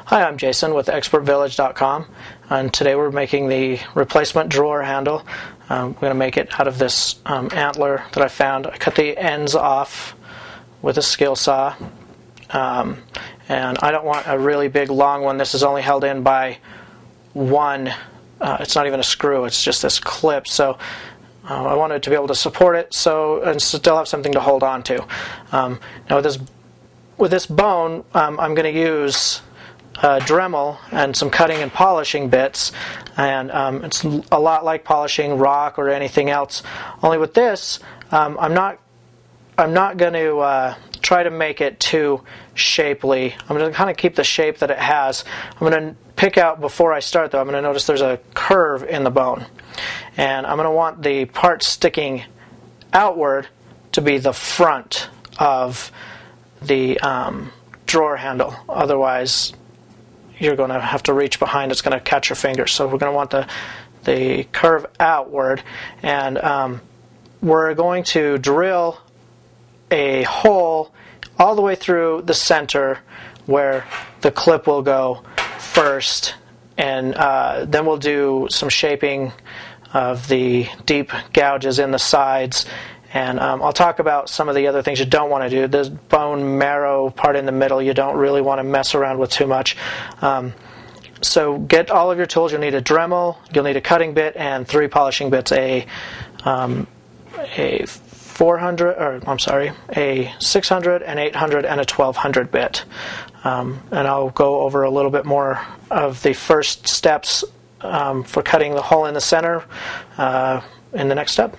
Hi, I'm Jason with ExpertVillage.com, and today we're making the replacement drawer handle. I'm going to make it out of this antler that I found. I cut the ends off with a skill saw, and I don't want a really big long one. This is only held in by one, it's not even a screw, it's just this clip, so I wanted to be able to support it and still have something to hold on to. Now with this bone, I'm going to use Dremel and some cutting and polishing bits, and it's a lot like polishing rock or anything else. Only with this, I'm not going to try to make it too shapely. I'm going to kind of keep the shape that it has. I'm going to pick out, before I start though, I'm going to notice there's a curve in the bone, and I'm going to want the part sticking outward to be the front of the drawer handle. Otherwise, you're going to have to reach behind. It's going to catch your fingers. So we're going to want the curve outward, and we're going to drill a hole all the way through the center where the clip will go first, and then we'll do some shaping of the deep gouges in the sides. And I'll talk about some of the other things you don't want to do. The bone marrow part in the middle, you don't really want to mess around with too much. So get all of your tools. You'll need a Dremel, you'll need a cutting bit, and 3 polishing bits. A 600, an 800, and a 1200 bit. And I'll go over a little bit more of the first steps for cutting the hole in the center in the next step.